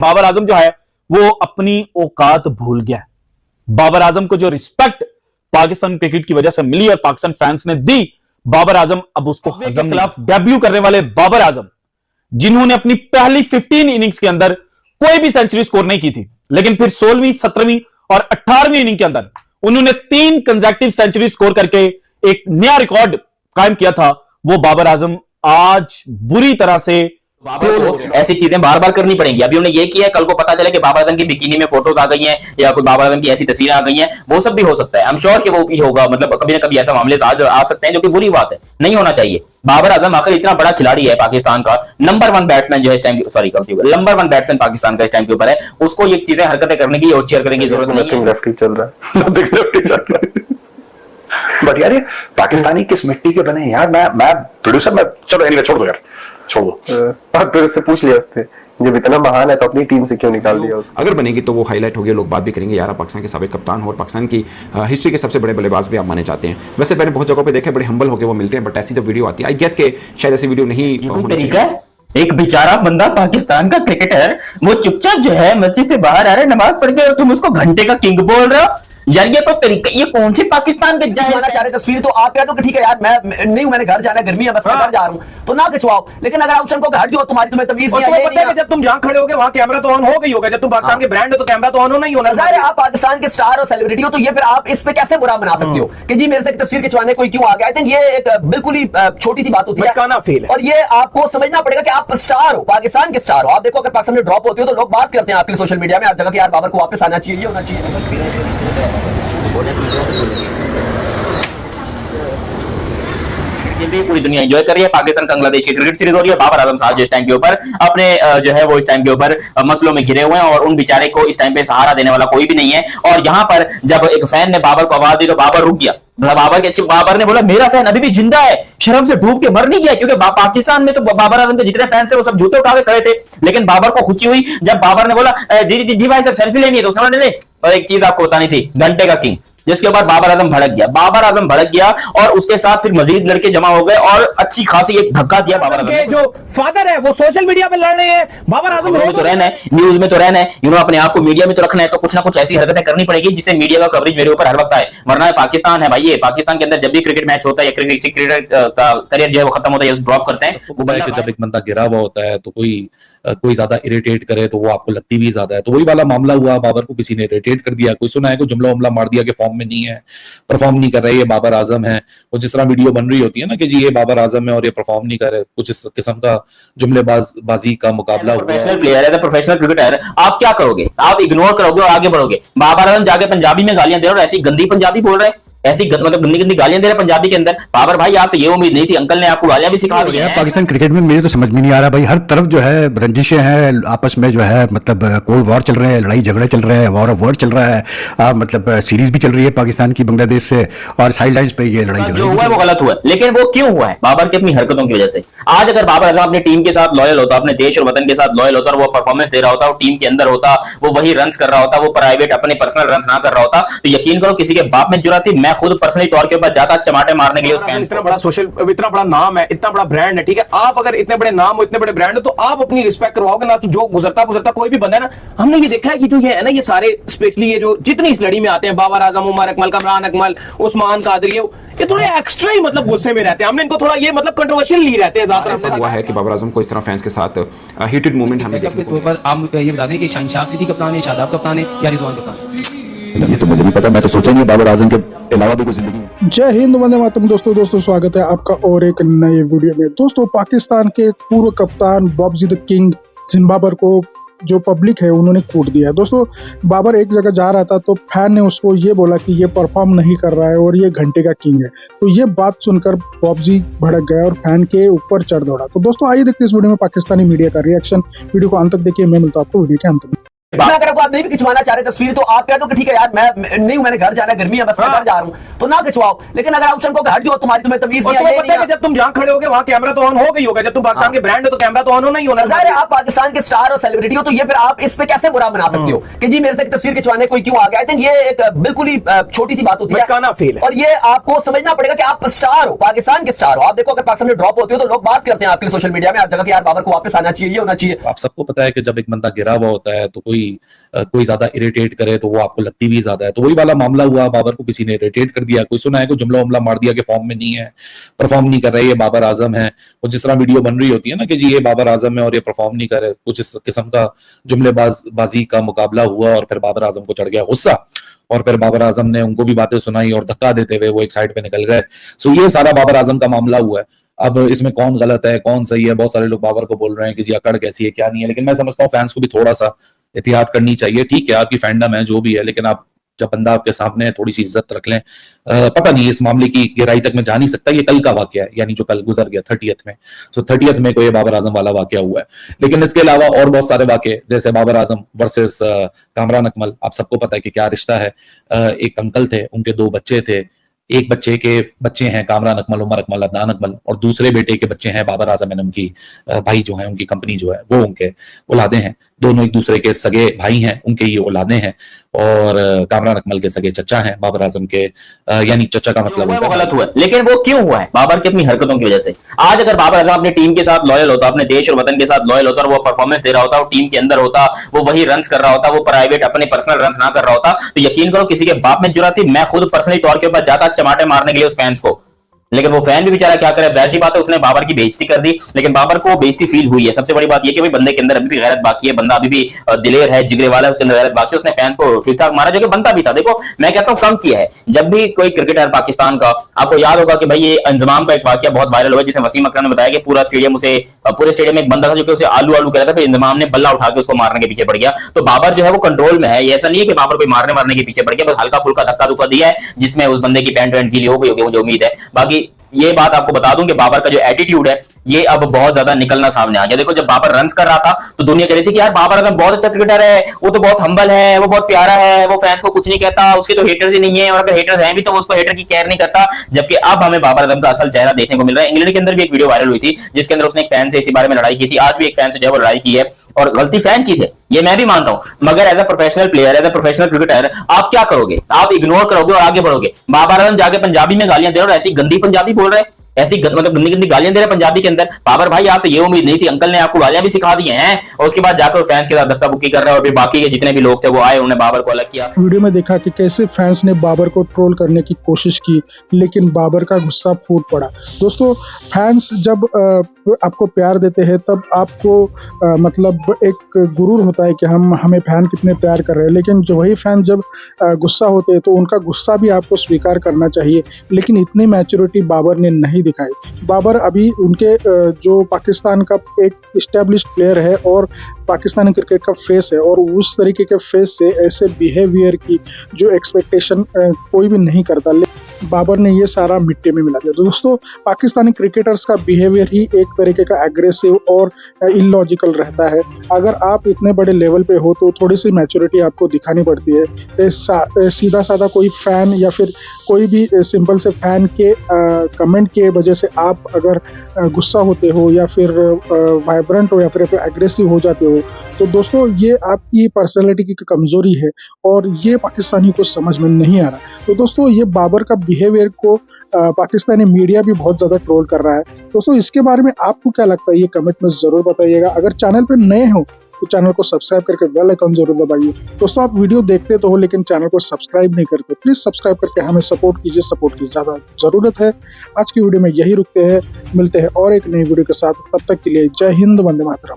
बाबर आजम जो है वो अपनी औकात भूल गया। बाबर आजम को जो रिस्पेक्ट पाकिस्तान क्रिकेट की वजह से मिली और पाकिस्तान फैंस ने दी, बाबर आजम अब उसको हजम के खिलाफ डेब्यू करने वाले बाबर आजम, जिन्होंने अपनी पहली 15 इनिंग्स के अंदर कोई भी सेंचुरी स्कोर नहीं की थी, लेकिन फिर 16वीं, 17वीं और 18वीं इनिंग के अंदर उन्होंने 3 कंसेक्यूटिव सेंचुरी स्कोर करके एक नया रिकॉर्ड कायम किया था। वो बाबर आजम आज बुरी तरह से बाबर को ऐसी चीजें बार बार करनी पड़ेंगी। अभी उन्हें ये किया है, कल को पता चले कि बाबर आजम की बिकिनी में फोटोज आ गई हैं या कोई बाबर आजम की ऐसी तस्वीरें आ गई हैं, वो सब भी हो सकता है। आई एम श्योर कि वो भी होगा, मतलब कभी ना कभी ऐसा मामले आ सकते हैं, जो कि बुरी बात है, नहीं होना चाहिए। बाबर आजम आखिर इतना बड़ा खिलाड़ी है, पाकिस्तान का नंबर 1 बैट्समैन जो है इस time, sorry number 1 batsman Pakistan का इस टाइम के ऊपर है, उसको ये चीजें हरकतें करने की और चीयर करने की जरूरत नहीं है। लेफ्टी चल रहा है बट यार ये पाकिस्तानी किस मिट्टी के बने यार। मैं प्रोड्यूसर, मैं चलो एनीवे छोड़ दो यार, छोड़ दो। फिर उससे पूछ लिया उसने, जब इतना महान है तो अपनी टीम से क्यों निकाल दिया उसको। अगर बनेगी तो वो हाईलाइट होगी, लोग बात भी करेंगे यार पाकिस्तान के साबिक कप्तान हो और पाकिस्तान की हिस्ट्री के सबसे बड़े बल्लेबाज भी आप माने जाते हैं। वैसे मैंने बहुत जगहों पे देखे, बड़े हम्बल होकर वो मिलते हैं, बट ऐसी जब वीडियो आती है, आई गेस के शायद ऐसी वीडियो नहीं तरीका है। एक बेचारा बंदा पाकिस्तान का क्रिकेटर, वो चुपचाप जो है मस्जिद से बाहर आ रहा है नमाज पढ़ के, और तुम उसको घंटे का किंग बोल रहे हो यार। ये तो तरीका, ये कौन से पाकिस्तान के जाहिर तस्वीर तो आप कह दो कि ठीक है यार मैं नहीं हूं, मैंने घर जाना है, गर्मी है, बस मैं घर जा रहा हूं, तो ना खिंचवाओ। लेकिन अगर ऑप्शन को घर जो तुम्हें तमीज नहीं है, जब तुम जहां खड़े होगे वहां कैमरा तो ऑन हो गई होगा। जब तुम पाकिस्तान के ब्रांड हो तो कैमरा तो ऑन होना ही होना। जाहिर है आप पाकिस्तान के स्टार और सेलिब्रिटी हो, तो ये फिर आप इस पे कैसे बुरा बना सकते हो कि जी मेरे से तस्वीर खिंचवाने कोई क्यों आ गया। आई थिंक ये एक बिल्कुल ही छोटी सी बात होती है, और ये आपको समझना पड़ेगा कि आप स्टार हो, पाकिस्तान के स्टार हो। आप देखो अगर पाकिस्तान में ड्रॉप होती हो तो लोग बात करते हैं आपके सोशल मीडिया में हर जगह कि यार बाबर को वापस आना चाहिए, होना चाहिए। भी पूरी दुनिया एंजॉय कर रही है। पाकिस्तान बांग्लादेश की क्रिकेट सीरीज हो रही है। बाबर आजम साहब इस टाइम के ऊपर अपने जो है वो इस टाइम के ऊपर मसलों में घिरे हुए हैं, और उन बेचारे को इस टाइम पे सहारा देने वाला कोई भी नहीं है। और यहाँ पर जब एक फैन ने बाबर को आवाज दी तो बाबर रुक गया। बाबर ने बोला मेरा फैन अभी भी जिंदा है, शर्म से डूब के मर नहीं गया। क्योंकि पाकिस्तान में तो बाबर आजम के जितने फैन थे वो सब जूते उठा के खड़े थे, लेकिन बाबर को खुशी हुई जब बाबर ने बोला जी भाई सब सेल्फी लेनी है, तो उसने बोला और एक चीज आपको बतानी थी, घंटे का किंग। जिसके बाद बाबर आजम भड़क गया और उसके साथ फिर मजीद लड़के जमा हो गए और अच्छी खासी एक धक्का दिया बाबर आजम जो फादर है वो सोशल मीडिया पे लड़ रहे हैं। बाबर आजम में तो रहना है, न्यूज में तो रहना है, अपने आप को मीडिया में तो रखना है, तो कुछ ना कुछ ऐसी हरकतें करनी पड़ेगी जिससे मीडिया का कवरेज मेरे ऊपर हर वक्त आए। वरना है पाकिस्तान है भाई, ये पाकिस्तान के अंदर जब भी क्रिकेट मैच होता है या किसी क्रिकेटर का करियर जो है वो खत्म होता है, ड्रॉप करते हैं। जब एक बंदा गिरा हुआ होता है तो कोई ज्यादा इरिटेट करे तो वो आपको लगती भी ज्यादा है। तो वही वाला मामला हुआ, बाबर को किसी ने इरिटेट कर दिया, कोई सुना है, कोई जुमला उमला मार दिया कि फॉर्म में नहीं है, परफॉर्म नहीं कर रहे, ये बाबर आजम है। वो जिस तरह वीडियो बन रही होती है ना कि जी ये बाबर आजम है और ये परफॉर्म नहीं कर रहे, कुछ इस किस्म का जुमलेबाजी का मुकाबला हुआ। प्रोफेशनल प्लेयर है, प्रोफेशनल क्रिकेटर है, आप क्या करोगे? आप इग्नोर करोगे और आगे बढ़ोगे। बाबर आजम जाके पंजाबी में गालियां दे रहे और ऐसी गंदी पंजाबी बोल रहे हैं, ऐसी मतलब गंदी गंदी गालियां दे रहे पंजाबी के अंदर। बाबर भाई आपसे ये उम्मीद नहीं थी, अंकल ने आपको गालियां भी सिखा दी हैं। पाकिस्तान क्रिकेट में मुझे तो समझ में नहीं आ रहा भाई, हर तरफ जो है रंजिशें हैं आपस में, जो है मतलब कोल्ड वॉर चल रहे हैं, लड़ाई झगड़े चल रहे हैं, वॉर ऑफ वर्ड चल रहा है, मतलब सीरीज भी चल रही है पाकिस्तान की बांग्लादेश से, और साइड लाइन्स पे ये लड़ाई झगड़े जो हुआ है वो गलत हुआ है। लेकिन वो क्यों हुआ है? बाबर की अपनी हरकतों की वजह से। आज अगर बाबर आजम अपनी टीम के साथ लॉयल होता, अपने देश और वतन के साथ लॉयल होता और वो परफॉर्मेंस दे रहा होता, वो टीम के अंदर होता, वो वही रन कर रहा होता, वो प्राइवेट अपने पर्सनल रन ना कर रहा होता, तो यकीन करो किसी के बाप में जुर्रत थी, मैं खुद पर्सनली तौर के ऊपर जाता चमाटे मारने के लिए उस फैन इतना बड़ा सोशल, इतना बड़ा नाम है, इतना बड़ा ब्रांड है, ठीक है। आप अगर इतने बड़े नाम हो, इतने बड़े ब्रांड हो, तो आप अपनी रिस्पेक्ट करवाओगे ना। तो जो गुजरता कोई भी बंदा है ना, हमने ये देखा है कि जो ये है ना, ये सारे स्पेशली ये जो जितनी इस लड़ी में आते हैं, बाबर आजम, उमर अकमल, कमरान अकमल, उस्मान कादरी, ये थोड़े एक्स्ट्रा ही मतलब गुस्से में रहते हैं। हमने इनको थोड़ा ये मतलब कंट्रोवर्शियल नहीं रहते हैं। हुआ है कि बाबर आजम को इस तरह फैंस के साथ हीटेड मूवमेंट हमें देखने को मिला। आप ये बता दें कि शहनशाह अफरीदी कप्तान है, शादाब कप्तान है या रिजवान कप्तान? ये तो मुझे नहीं पता, मैं तो सोचा नहीं बाबर आजम के अलावा भी कोई जिंदगी। जय हिंद, वंदे मातरम। दोस्तों स्वागत है आपका और एक नए वीडियो में। दोस्तों पाकिस्तान के पूर्व कप्तान बॉबजी द किंग जिन बाबर को जो पब्लिक है उन्होंने कूट दिया। दोस्तों बाबर एक जगह जा रहा था तो फैन ने उसको ये बोला कि ये परफॉर्म नहीं कर रहा है और ये घंटे का किंग है। तो ये बात सुनकर बॉबजी भड़क गया और फैन के ऊपर चढ़ दौड़ा। तो दोस्तों आइए देखते हैं इस वीडियो में पाकिस्तानी मीडिया का रिएक्शन। वीडियो को अंत तक देखिए, मैं मिलता हूं आपको वीडियो के अंत में। इसमें अगर आप नहीं भी खिंचवाना चाह रहे तस्वीर तो आप कह दो कि ठीक है यार मैं नहीं हूं, मैंने घर जाना है, गर्मी है, बस मैं घर जा रहा हूं, तो ना खिंचवाओ। लेकिन अगर ऑप्शन को हट जाओ, तुम्हें तमीज नहीं है, जब तुम जहां खड़े होगे वहां कैमरा तो ऑन हो गई होगा, जब तुम पाकिस्तान के ब्रांड हो तो कैमरा तो ऑन होना ही होना। आप पाकिस्तान के स्टार और सेलिब्रिटी हो तो ये फिर आप इस पे कैसे बुरा बना सकते हो कि जी मेरे से तस्वीर खिंचवाने कोई क्यों आ गया। आई थिंक ये एक बिल्कुल ही छोटी सी बात होती है और ये आपको समझना पड़ेगा कि आप स्टार हो, पाकिस्तान के स्टार हो। आप देखो अगर पाकिस्तान में ड्रॉप होती हो तो लोग बात करते हैं आपके सोशल मीडिया में हर जगह कि यार बाबर को वापस आना चाहिए, ये होना चाहिए। आप सबको पता है कि जब एक बंदा गिरा हुआ होता है तो कोई ज्यादा इरिटेट करे तो वो आपको लगती भी ज्यादा है। तो वही वाला मामला हुआ, बाबर को किसी ने इरिटेट कर दिया, कोई सुना है, कोई जुमला उमला मार दिया कि फॉर्म में नहीं है, परफॉर्म नहीं कर रहे, ये बाबर आजम है। और जिस तरह वीडियो बन रही होती है ना कि जी ये बाबर आजम है और ये परफॉर्म नहीं कर रहे, कुछ इस किस्म का जुमलेबाजी का मुकाबला हुआ और फिर बाबर आजम को चढ़ गया गुस्सा और फिर बाबर आजम ने उनको भी बातें सुनाई और धक्का देते हुए वो एक साइड पे निकल गए। सो ये सारा बाबर आजम का मामला हुआ है। अब इसमें कौन गलत है कौन सही है, बहुत सारे लोग बाबर को बोल रहे हैं कि जी अकड़ कैसी है क्या नहीं है, लेकिन मैं समझता हूँ फैंस को भी थोड़ा सा एहतियात करनी चाहिए। ठीक है आपकी फैंडम है जो भी है, लेकिन आप जब बंदा आपके सामने है थोड़ी सी इज्जत रख लें। पता नहीं इस मामले की गहराई तक मैं जा नहीं सकता, ये कल का वाकया है, यानी जो कल गुजर गया 30th में। सो 30th में कोई बाबर आजम वाला वाकया हुआ है, लेकिन इसके अलावा और बहुत सारे वाकये जैसे बाबर आजम वर्सेस कामरान अकमल। आप सबको पता है कि क्या रिश्ता है। एक अंकल थे, उनके 2 बच्चे थे, एक बच्चे के बच्चे हैं कामरान अकमल, उमर अकमल, अदनान अकमल, और दूसरे बेटे के बच्चे हैं बाबर आजम एंड उनकी भाई जो है, उनकी कंपनी जो है वो उनके औलादे हैं। दोनों एक दूसरे के सगे भाई हैं, उनके ये औलादे हैं। और कामरान अकमल के सगे चचा हैं, बाबर आजम के यानी चचा का मतलब वो गलत हुआ, लेकिन वो क्यों हुआ है? बाबर की अपनी हरकतों की वजह से। आज अगर बाबर आजम अपनी टीम के साथ लॉयल होता, अपने देश और वतन के साथ लॉयल होता और वो परफॉर्मेंस दे रहा होता, वो टीम के अंदर होता, वो वही रन्स कर रहा होता, वो प्राइवेट अपने पर्सनल रन्स ना कर रहा होता, तो यकीन करो किसी के बाप में जुर्रत थी, मैं खुद पर्सनली तौर के ऊपर जाता चमाटे मारने के लिए उस फैंस को। लेकिन वो फैन भी बेचारा क्या करे, जाहिर सी बात है उसने बाबर की बेइज्जती कर दी, लेकिन बाबर को बेइज्जती फील हुई है। सबसे बड़ी बात ये कि भाई बंदे के अंदर अभी भी गैरत बाकी है, बंदा अभी भी दिलेर है, जिगरे वाला है, उसके अंदर गैरत बाकी है। उसने फैंस को ठीक ठाक मारा जो कि बनता भी था। देखो मैं कहता हूं कम किया है। जब भी कोई क्रिकेटर पाकिस्तान का, आपको याद होगा कि भाई ये इंजमाम का एक वाकया बहुत वायरल हुआ जिसमें वसीम अकरम ने बताया कि पूरे स्टेडियम में एक बंदा था जो कि उसे आलू आलू कह रहा था, फिर इंजमाम ने बल्ला उठा के उसको मारने के पीछे पड़ गया। तो बाबर जो है वो कंट्रोल में है। ऐसा नहीं है कि बाबर कोई मारने के पीछे पड़ गया, बस हल्का फुल्का धक्का धुक्का दिया है जिसमें उस बंदे की पैंट वैंट गीली हो गई होगी, मुझे उम्मीद है। बाकी ये बात आपको बता दूं कि बाबर का जो एटीट्यूड है ये अब बहुत ज्यादा निकलना सामने आ गया। देखो जब बाबर रन्स कर रहा था तो दुनिया कह रही थी कि यार बाबर आजम बहुत अच्छा क्रिकेटर है, वो तो बहुत हम्बल है, वो बहुत प्यारा है, वो फैंस को कुछ नहीं कहता, उसके तो हेटर्स ही नहीं है, और अगर हेटर्स हैं भी तो वो उसको हेटर की केयर नहीं करता। जबकि अब हमें बाबर आजम का असल चेहरा देखने को मिल रहा है। इंग्लैंड के अंदर भी एक वीडियो वायरल हुई थी जिसके अंदर उसने एक फैन से इसी बारे में लड़ाई की थी। आज भी एक फैन से जो है वो लड़ाई की है और गलती फैन की थी, ये मैं भी मानता हूं, मगर as a professional player, as a professional cricketer आप क्या करोगे? आप इग्नोर करोगे और आगे बढ़ोगे। बाबर आजम जाके पंजाबी में गालियां दे रहे और ऐसी गंदी पंजाबी बोल रहे, ऐसी मतलब गंदी गंदी गालियां दे रहे पंजाबी के अंदर। बाबर भाई आपसे ये उम्मीद नहीं थी, अंकल ने आपको गालियां भी सिखा दी हैं और उसके बाद जाकर फैंस के साथ धक्का बुक्की कर रहे हैं और फिर बाकी के जितने भी लोग थे वो आए, उन्होंने बाबर को अलग किया। वीडियो में देखा कि कैसे फैंस ने बाबर को ट्रोल करने की कोशिश की, लेकिन बाबर का गुस्सा फूट पड़ा। दोस्तों फैंस जब आपको प्यार देते हैं तब आपको मतलब एक गुरूर होता है कि हमें फैन कितने प्यार कर रहे हैं, लेकिन जो वही फैन जब गुस्सा होते हैं तो उनका गुस्सा भी आपको स्वीकार करना चाहिए। लेकिन इतनी मैच्योरिटी बाबर ने नहीं दिखाई। बाबर अभी उनके जो पाकिस्तान का एक एस्टेब्लिश्ड प्लेयर है और पाकिस्तानी क्रिकेट का फेस है, और उस तरीके के फेस से ऐसे बिहेवियर की जो एक्सपेक्टेशन कोई भी नहीं करता, बाबर ने ये सारा मिट्टी में मिला दिया। तो दोस्तों पाकिस्तानी क्रिकेटर्स का बिहेवियर ही एक तरीके का एग्रेसिव और इलॉजिकल रहता है। अगर आप इतने बड़े लेवल पे हो तो थोड़ी सी मैच्योरिटी आपको दिखानी पड़ती है। सीधा साधा कोई फैन या फिर कोई भी सिंपल से फैन के कमेंट के वजह से आप अगर गुस्सा होते हो या फिर वाइब्रेंट हो या फिर एग्रेसिव हो जाते हो, तो दोस्तों ये आपकी पर्सनैलिटी की कमजोरी है और ये पाकिस्तानी को समझ में नहीं आ रहा। तो दोस्तों ये बाबर का बिहेवियर को पाकिस्तानी मीडिया भी बहुत ज़्यादा ट्रोल कर रहा है। दोस्तों इसके बारे में आपको क्या लगता है ये कमेंट में ज़रूर बताइएगा। अगर चैनल पर नए हो तो चैनल को सब्सक्राइब करके बेल आइकन जरूर दबाइए। दोस्तों आप वीडियो देखते तो हो लेकिन चैनल को सब्सक्राइब नहीं करते, प्लीज़ सब्सक्राइब करके हमें सपोर्ट कीजिए, सपोर्ट की ज़्यादा ज़रूरत है। आज की वीडियो में यही रुकते हैं, मिलते हैं और एक नई वीडियो के साथ, तब तक के लिए जय हिंद, वंदे मातरम।